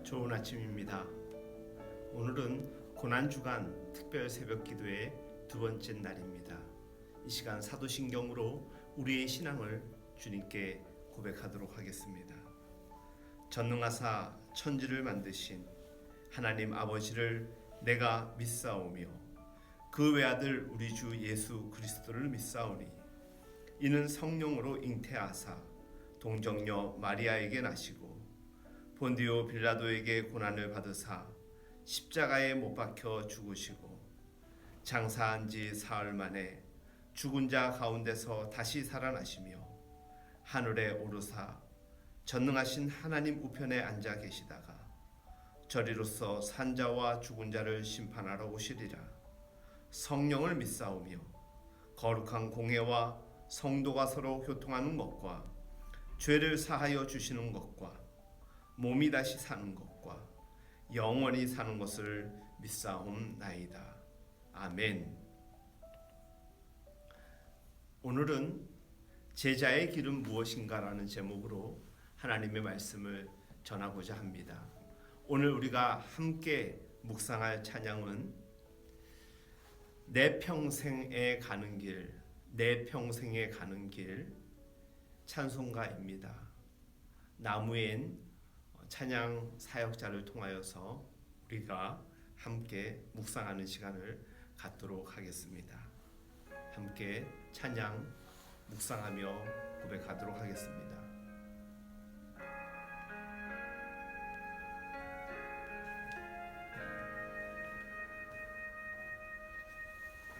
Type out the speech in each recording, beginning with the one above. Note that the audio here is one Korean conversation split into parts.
좋은 아침입니다. 오늘은 고난주간 특별 새벽 기도의 두 번째 날입니다. 이 시간 사도신경으로 우리의 신앙을 주님께 고백하도록 하겠습니다. 전능하사 천지를 만드신 하나님 아버지를 내가 믿사오며 그 외아들 우리 주 예수 그리스도를 믿사오니 이는 성령으로 잉태하사 동정녀 마리아에게 나시고 본디오 빌라도에게 고난을 받으사 십자가에 못 박혀 죽으시고 장사한 지 사흘 만에 죽은 자 가운데서 다시 살아나시며 하늘에 오르사 전능하신 하나님 우편에 앉아 계시다가 저리로서 산자와 죽은 자를 심판하러 오시리라. 성령을 믿사오며 거룩한 공회와 성도가 서로 교통하는 것과 죄를 사하여 주시는 것과 몸이 다시 사는 것과 영원히 사는 것을 믿사옵나이다. 아멘. 오늘은 제자의 길은 무엇인가라는 제목으로 하나님의 말씀을 전하고자 합니다. 오늘 우리가 함께 묵상할 찬양은 내 평생에 가는 길, 내 평생에 가는 길 찬송가입니다. 나무엔 찬양 사역자를 통하여서 우리가 함께 묵상하는 시간을 갖도록 하겠습니다. 함께 찬양 묵상하며 고백하도록 하겠습니다.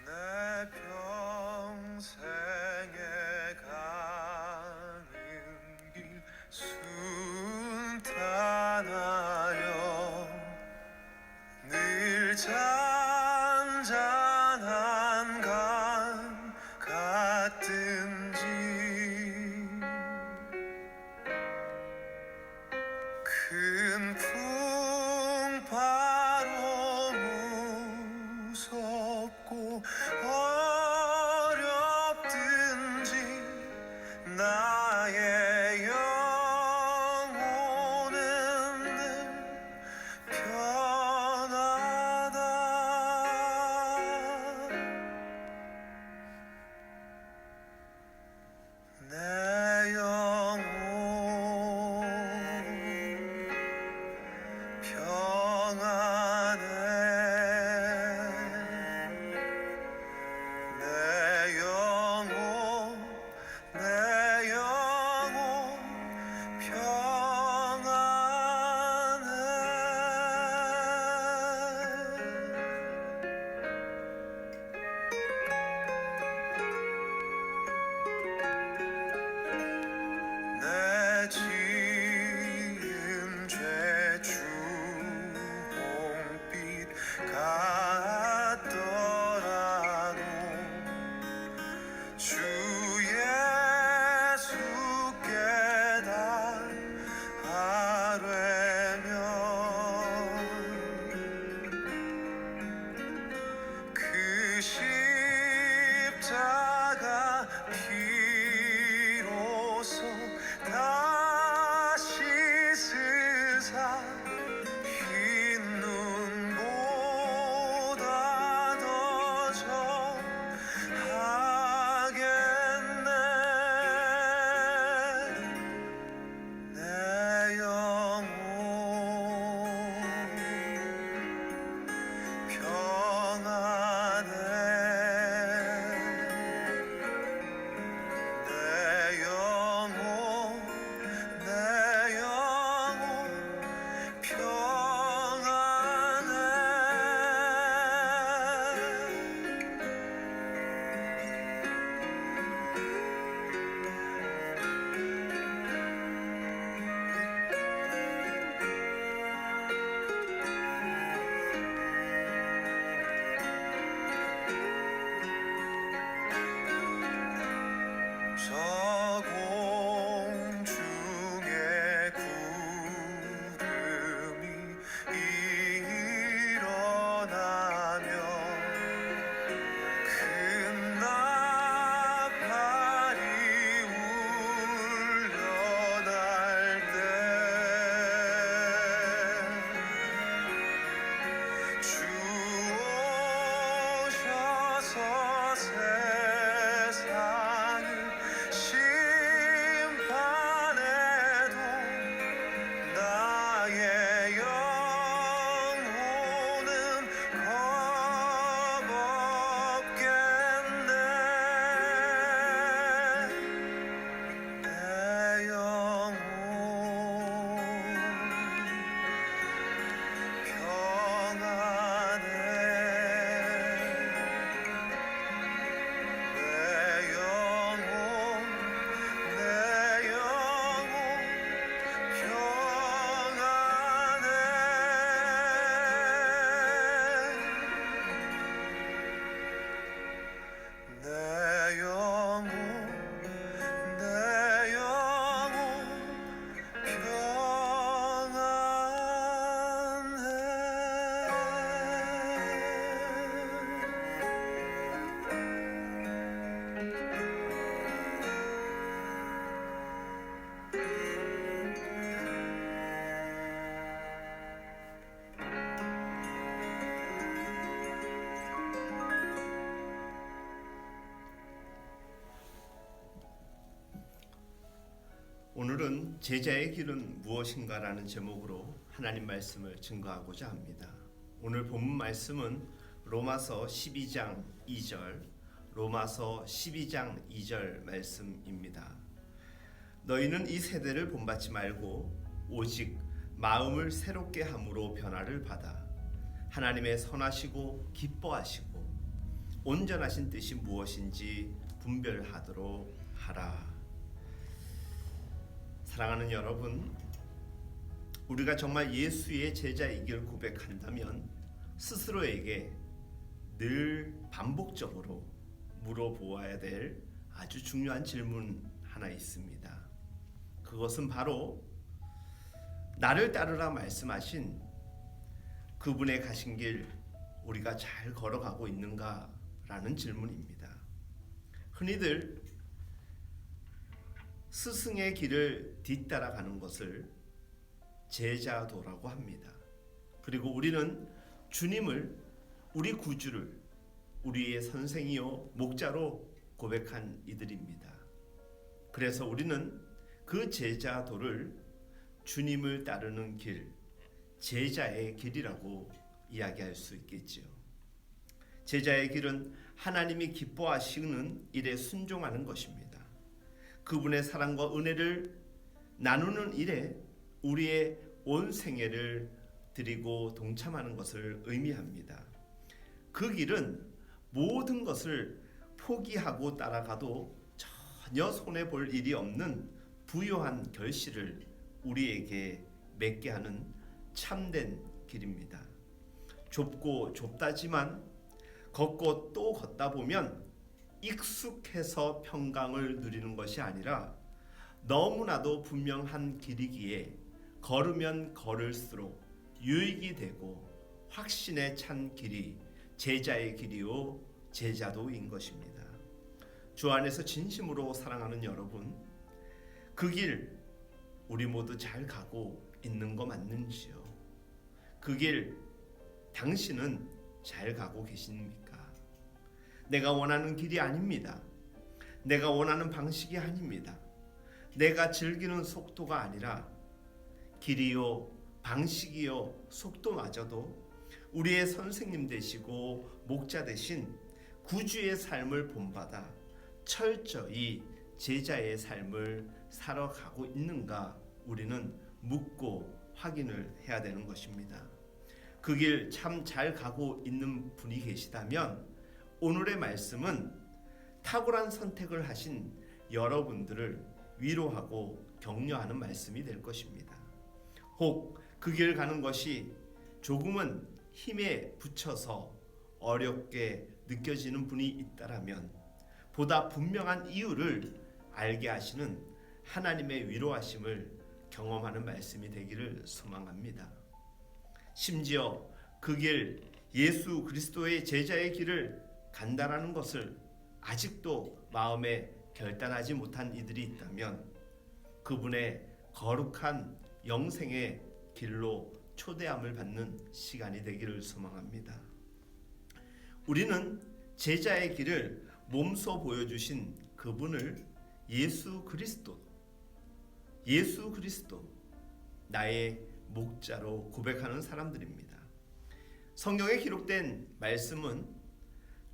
내 평생에 가는 길 순탄하여 늘 잔잔한 강 같든지 큰 풍파로 무섭고 어렵든지 나의 영혼은 늘 편하다. 오늘은 제자의 길은 무엇인가라는 제목으로 하나님 말씀을 증거하고자 합니다. 오늘 본문 말씀은 로마서 12장 2절, 로마서 12장 2절 말씀입니다. 너희는 이 세대를 본받지 말고 오직 마음을 새롭게 함으로 변화를 받아 하나님의 선하시고 기뻐하시고 온전하신 뜻이 무엇인지 분별하도록 하라. 사랑하는 여러분, 우리가 정말 예수의 제자이길 고백한다면 스스로에게 늘 반복적으로 물어보아야 될 아주 중요한 질문 하나 있습니다. 그것은 바로 나를 따르라 말씀하신 그분의 가신 길 우리가 잘 걸어가고 있는가라는 질문입니다. 흔히들 스승의 길을 뒤따라가는 것을 제자도라고 합니다. 그리고 우리는 주님을 우리 구주를 우리의 선생이요 목자로 고백한 이들입니다. 그래서 우리는 그 제자도를 주님을 따르는 길, 제자의 길이라고 이야기할 수 있겠지요. 제자의 길은 하나님이 기뻐하시는 일에 순종하는 것입니다. 그분의 사랑과 은혜를 나누는 일에 우리의 온 생애를 드리고 동참하는 것을 의미합니다. 그 길은 모든 것을 포기하고 따라가도 전혀 손해볼 일이 없는 부요한 결실을 우리에게 맺게 하는 참된 길입니다. 좁고 좁다지만 걷고 또 걷다 보면 익숙해서 평강을 누리는 것이 아니라 너무나도 분명한 길이기에 걸으면 걸을수록 유익이 되고 확신에 찬 길이 제자의 길이요 제자도인 것입니다. 주 안에서 진심으로 사랑하는 여러분, 그 길 우리 모두 잘 가고 있는 거 맞는지요? 그 길 당신은 잘 가고 계십니까? 내가 원하는 길이 아닙니다. 내가 원하는 방식이 아닙니다. 내가 즐기는 속도가 아니라 길이요 방식이요 속도마저도 우리의 선생님 되시고 목자 되신 구주의 삶을 본받아 철저히 제자의 삶을 살아가고 있는가 우리는 묻고 확인을 해야 되는 것입니다. 그 길 참 잘 가고 있는 분이 계시다면 오늘의 말씀은 탁월한 선택을 하신 여러분들을 위로하고 격려하는 말씀이 될 것입니다. 혹 그 길 가는 것이 조금은 힘에 부쳐서 어렵게 느껴지는 분이 있다라면 보다 분명한 이유를 알게 하시는 하나님의 위로하심을 경험하는 말씀이 되기를 소망합니다. 심지어 그 길 예수 그리스도의 제자의 길을 간다라는 것을 아직도 마음에 결단하지 못한 이들이 있다면 그분의 거룩한 영생의 길로 초대함을 받는 시간이 되기를 소망합니다. 우리는 제자의 길을 몸소 보여주신 그분을 예수 그리스도 나의 목자로 고백하는 사람들입니다. 성경에 기록된 말씀은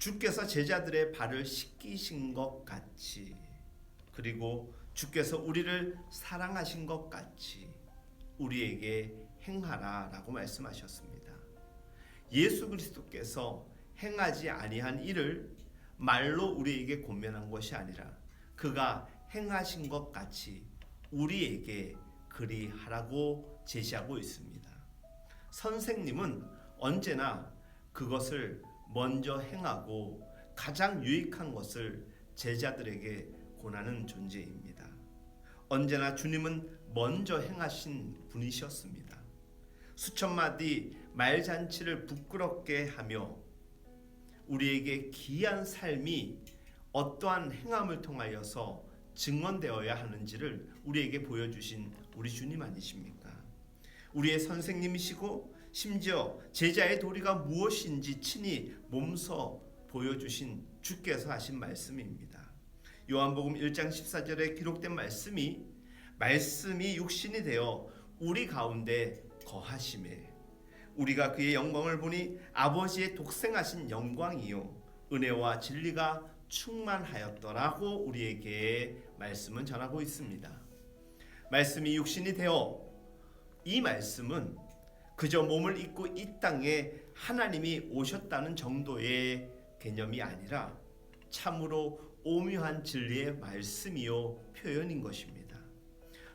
주께서 제자들의 발을 씻기신 것 같이 그리고 주께서 우리를 사랑하신 것 같이 우리에게 행하라 라고 말씀하셨습니다. 예수 그리스도께서 행하지 아니한 일을 말로 우리에게 권면한 것이 아니라 그가 행하신 것 같이 우리에게 그리하라고 제시하고 있습니다. 선생님은 언제나 그것을 먼저 행하고 가장 유익한 것을 제자들에게 권하는 존재입니다. 언제나 주님은 먼저 행하신 분이셨습니다. 수천 마디 말잔치를 부끄럽게 하며 우리에게 귀한 삶이 어떠한 행함을 통하여서 증언되어야 하는지를 우리에게 보여주신 우리 주님 아니십니까? 우리의 선생님이시고 심지어 제자의 도리가 무엇인지 친히 몸소 보여주신 주께서 하신 말씀입니다. 요한복음 1장 14절에 기록된 말씀이 말씀이 육신이 되어 우리 가운데 거하심에 우리가 그의 영광을 보니 아버지의 독생하신 영광이요 은혜와 진리가 충만하였더라고 우리에게 말씀은 전하고 있습니다. 말씀이 육신이 되어 이 말씀은 그저 몸을 입고 이 땅에 하나님이 오셨다는 정도의 개념이 아니라 참으로 오묘한 진리의 말씀이요 표현인 것입니다.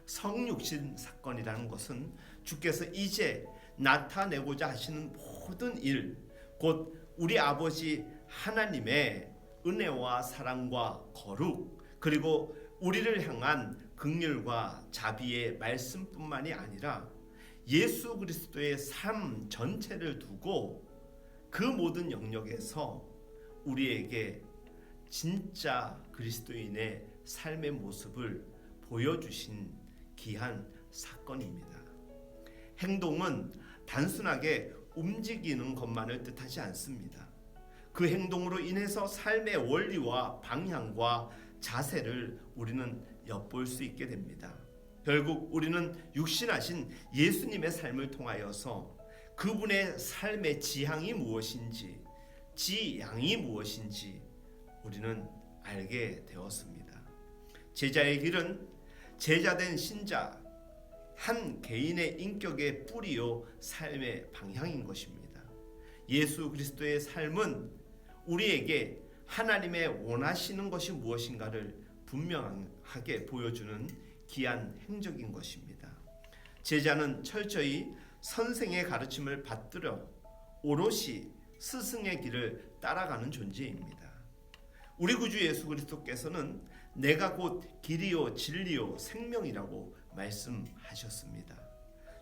성육신 사건이라는 것은 주께서 이제 나타내고자 하시는 모든 일, 곧 우리 아버지 하나님의 은혜와 사랑과 거룩, 그리고 우리를 향한 긍휼과 자비의 말씀뿐만이 아니라 예수 그리스도의 삶 전체를 두고 그 모든 영역에서 우리에게 진짜 그리스도인의 삶의 모습을 보여주신 귀한 사건입니다. 행동은 단순하게 움직이는 것만을 뜻하지 않습니다. 그 행동으로 인해서 삶의 원리와 방향과 자세를 우리는 엿볼 수 있게 됩니다. 결국 우리는 육신하신 예수님의 삶을 통하여서 그분의 삶의 지향이 무엇인지, 지향이 무엇인지 우리는 알게 되었습니다. 제자의 길은 제자된 신자 한 개인의 인격의 뿌리요 삶의 방향인 것입니다. 예수 그리스도의 삶은 우리에게 하나님의 원하시는 것이 무엇인가를 분명하게 보여주는 귀한 행적인 것입니다. 제자는 철저히 선생의 가르침을 받들어 오롯이 스승의 길을 따라가는 존재입니다. 우리 구주 예수 그리스도께서는 내가 곧 길이요 진리요 생명이라고 말씀하셨습니다.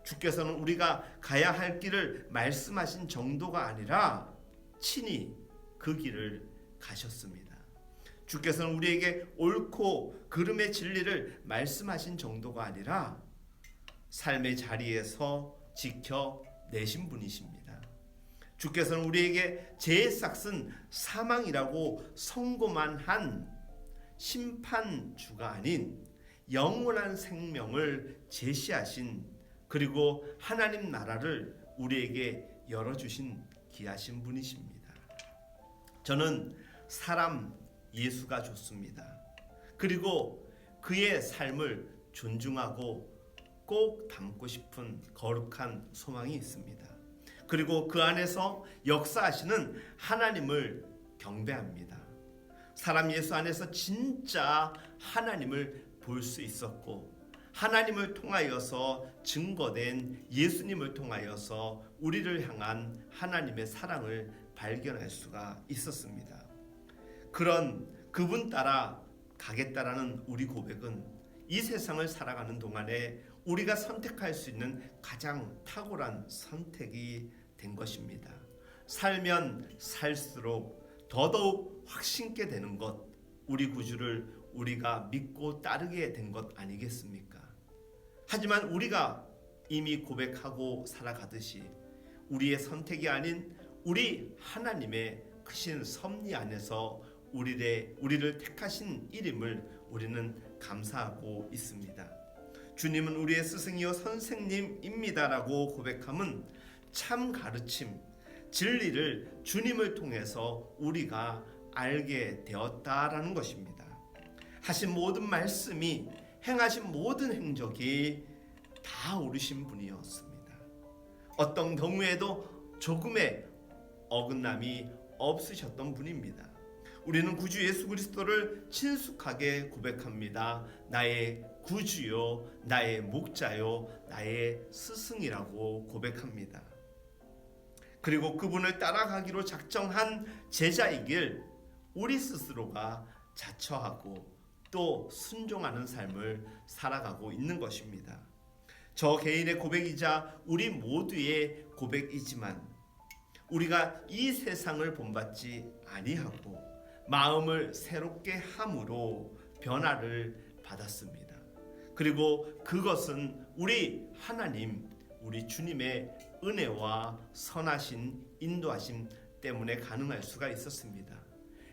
주께서는 우리가 가야 할 길을 말씀하신 정도가 아니라 친히 그 길을 가셨습니다. 주께서는 우리에게 옳고 그름의 진리를 말씀하신 정도가 아니라 삶의 자리에서 지켜내신 분이십니다. 주께서는 우리에게 죄의 싹슨 사망이라고 선고만 한 심판주가 아닌 영원한 생명을 제시하신, 그리고 하나님 나라를 우리에게 열어주신 귀하신 분이십니다. 저는 사람 예수가 좋습니다. 그리고 그의 삶을 존중하고 꼭 닮고 싶은 거룩한 소망이 있습니다. 그리고 그 안에서 역사하시는 하나님을 경배합니다. 사람 예수 안에서 진짜 하나님을 볼 수 있었고, 하나님을 통하여서 증거된 예수님을 통하여서 우리를 향한 하나님의 사랑을 발견할 수가 있었습니다. 그런 그분 따라 가겠다라는 우리 고백은 이 세상을 살아가는 동안에 우리가 선택할 수 있는 가장 탁월한 선택이 된 것입니다. 살면 살수록 더더욱 확신케 되는 것, 우리 구주를 우리가 믿고 따르게 된 것 아니겠습니까? 하지만 우리가 이미 고백하고 살아가듯이 우리의 선택이 아닌 우리 하나님의 크신 섭리 안에서 우리를 택하신 이름을 우리는 감사하고 있습니다. 주님은 우리의 스승이요 선생님입니다라고 고백함은 참 가르침, 진리를 주님을 통해서 우리가 알게 되었다라는 것입니다. 하신 모든 말씀이, 행하신 모든 행적이 다 옳으신 분이었습니다. 어떤 경우에도 조금의 어긋남이 없으셨던 분입니다. 우리는 구주 예수 그리스도를 친숙하게 고백합니다. 나의 구주요, 나의 목자요, 나의 스승이라고 고백합니다. 그리고 그분을 따라가기로 작정한 제자이길 우리 스스로가 자처하고 또 순종하는 삶을 살아가고 있는 것입니다. 저 개인의 고백이자 우리 모두의 고백이지만 우리가 이 세상을 본받지 아니하고 마음을 새롭게 함으로 변화를 받았습니다. 그리고 그것은 우리 하나님, 우리 주님의 은혜와 선하신 인도하심 때문에 가능할 수가 있었습니다.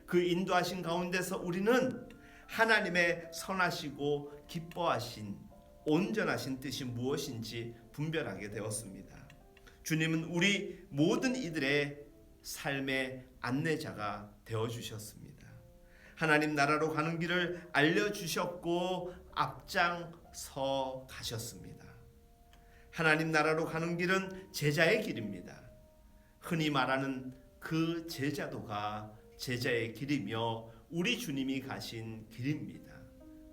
그 인도하신 가운데서 우리는 하나님의 선하시고 기뻐하신 온전하신 뜻이 무엇인지 분별하게 되었습니다. 주님은 우리 모든 이들의 삶의 안내자가 되어주셨습니다. 하나님 나라로 가는 길을 알려주셨고 앞장서 가셨습니다. 하나님 나라로 가는 길은 제자의 길입니다. 흔히 말하는 그 제자도가 제자의 길이며 우리 주님이 가신 길입니다.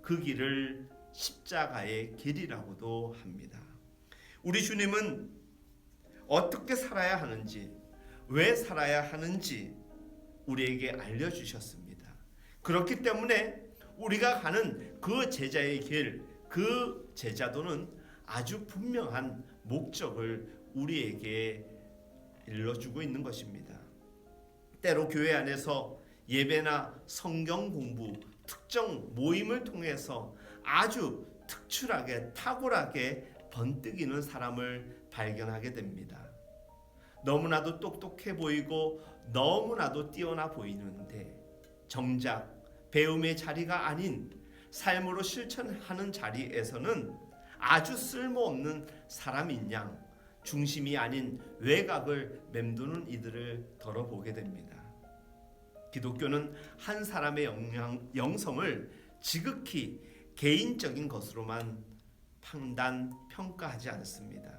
그 길을 십자가의 길이라고도 합니다. 우리 주님은 어떻게 살아야 하는지, 왜 살아야 하는지 우리에게 알려주셨습니다. 그렇기 때문에 우리가 가는 그 제자의 길, 그 제자도는 아주 분명한 목적을 우리에게 일러주고 있는 것입니다. 때로 교회 안에서 예배나 성경 공부, 특정 모임을 통해서 아주 특출하게 탁월하게 번뜩이는 사람을 발견하게 됩니다. 너무나도 똑똑해 보이고 너무나도 뛰어나 보이는데 정작 배움의 자리가 아닌 삶으로 실천하는 자리에서는 아주 쓸모없는 사람인 양 중심이 아닌 외곽을 맴도는 이들을 덜어보게 됩니다. 기독교는 한 사람의 영성을 지극히 개인적인 것으로만 판단, 평가하지 않습니다.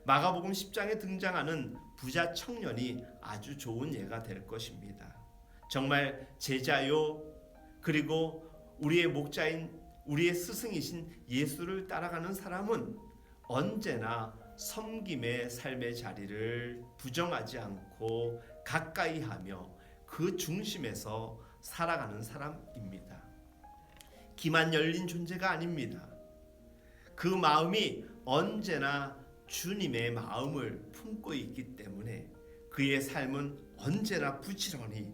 마가복음 10장에 등장하는 부자 청년이 아주 좋은 예가 될 것입니다. 정말 제자요, 그리고 우리의 목자인 우리의 스승이신 예수를 따라가는 사람은 언제나 섬김의 삶의 자리를 부정하지 않고 가까이 하며 그 중심에서 살아가는 사람입니다. 기만 열린 존재가 아닙니다. 그 마음이 언제나 주님의 마음을 품고 있기 때문에 그의 삶은 언제나 부지런히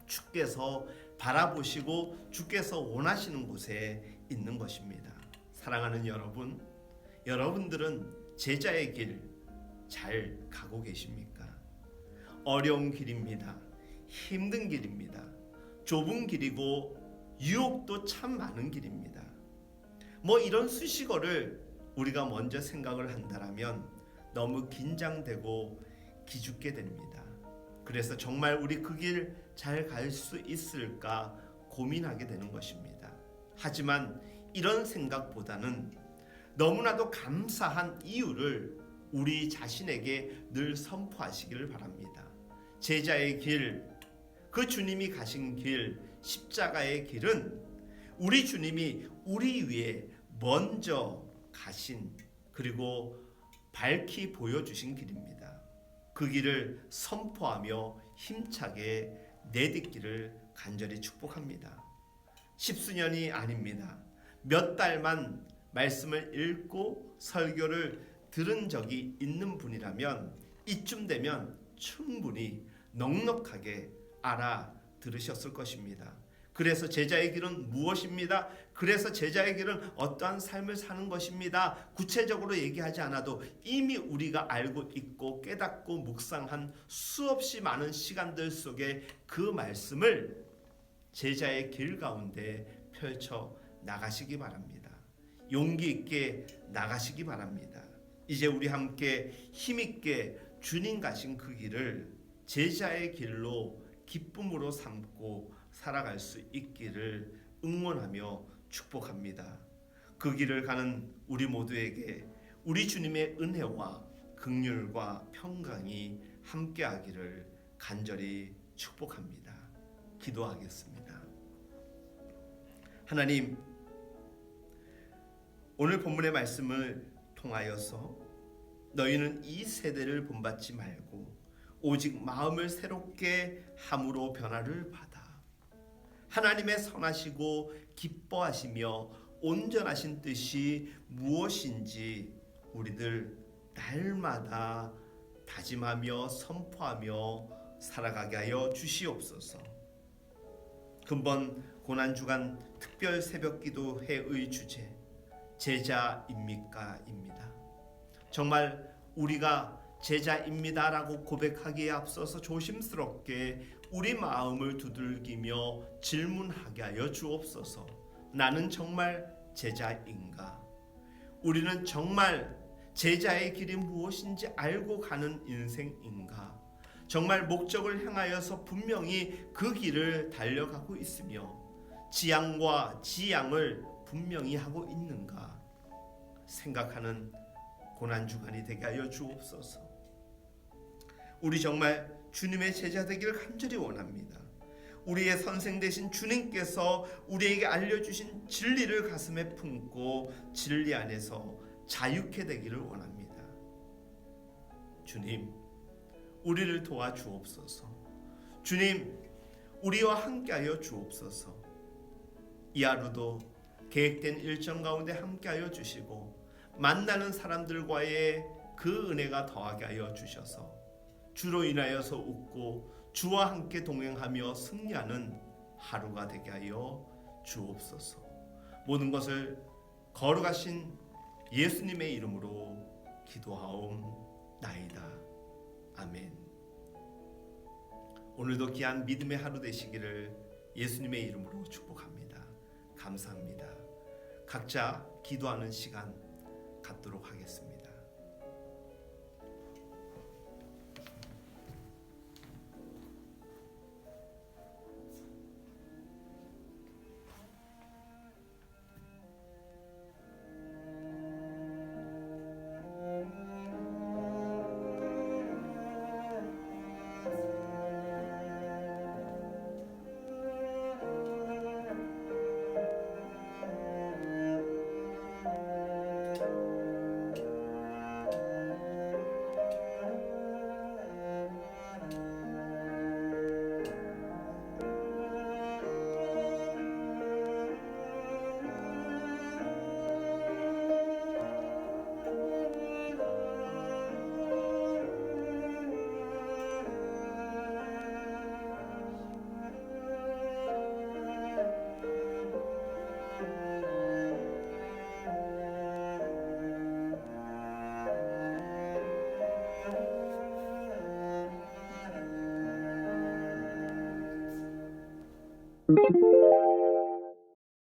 주께서 바라보시고 주께서 원하시는 곳에 있는 것입니다. 사랑하는 여러분, 여러분들은 제자의 길 잘 가고 계십니까? 어려운 길입니다. 힘든 길입니다. 좁은 길이고 유혹도 참 많은 길입니다. 이런 수식어를 우리가 먼저 생각을 한다면 너무 긴장되고 기죽게 됩니다. 그래서 정말 우리 그 길 잘 갈 수 있을까 고민하게 되는 것입니다. 하지만 이런 생각보다는 너무나도 감사한 이유를 우리 자신에게 늘 선포하시기를 바랍니다. 제자의 길, 그 주님이 가신 길, 십자가의 길은 우리 주님이 우리 위에 먼저 가신 그리고 밝히 보여주신 길입니다. 그 길을 선포하며 힘차게 내딛기를 간절히 축복합니다. 십수년이 아닙니다. 몇 달만 말씀을 읽고 설교를 들은 적이 있는 분이라면 이쯤 되면 충분히 넉넉하게 알아들으셨을 것입니다. 그래서 제자의 길은 무엇입니다? 그래서 제자의 길은 어떠한 삶을 사는 것입니다. 구체적으로 얘기하지 않아도 이미 우리가 알고 있고 깨닫고 묵상한 수없이 많은 시간들 속에 그 말씀을 제자의 길 가운데 펼쳐 나가시기 바랍니다. 용기 있게 나가시기 바랍니다. 이제 우리 함께 힘있게 주님 가신 그 길을 제자의 길로 기쁨으로 삼고 살아갈 수 있기를 응원하며 축복합니다. 그 길을 가는 우리 모두에게 우리 주님의 은혜와 긍휼과 평강이 함께하기를 간절히 축복합니다. 기도하겠습니다. 하나님, 오늘 본문의 말씀을 통하여서 너희는 이 세대를 본받지 말고 오직 마음을 새롭게 함으로 변화를 받아 하나님의 선하시고 기뻐하시며 온전하신 뜻이 무엇인지 우리들 날마다 다짐하며 선포하며 살아가게 하여 주시옵소서. 금번 고난주간 특별 새벽기도회의 주제 제자입니까? 입니다. 정말 우리가 제자입니다라고 고백하기에 앞서서 조심스럽게 우리 마음을 두들기며 질문하게 하여 주옵소서. 나는 정말 제자인가? 우리는 정말 제자의 길이 무엇인지 알고 가는 인생인가? 정말 목적을 향하여서 분명히 그 길을 달려가고 있으며 지향과 지향을 분명히 하고 있는가 생각하는 고난주간이 되게 하여 주옵소서. 우리 정말 주님의 제자 되기를 간절히 원합니다. 우리의 선생 되신 주님께서 우리에게 알려주신 진리를 가슴에 품고 진리 안에서 자유케 되기를 원합니다. 주님, 우리를 도와주옵소서. 주님, 우리와 함께하여 주옵소서. 이 하루도 계획된 일정 가운데 함께하여 주시고 만나는 사람들과의 그 은혜가 더하게 하여 주셔서 주로 인하여서 웃고 주와 함께 동행하며 승리하는 하루가 되게 하여 주옵소서. 모든 것을 거룩하신 예수님의 이름으로 기도하옵나이다. 아멘. 오늘도 귀한 믿음의 하루 되시기를 예수님의 이름으로 축복합니다. 감사합니다. 각자 기도하는 시간 갖도록 하겠습니다.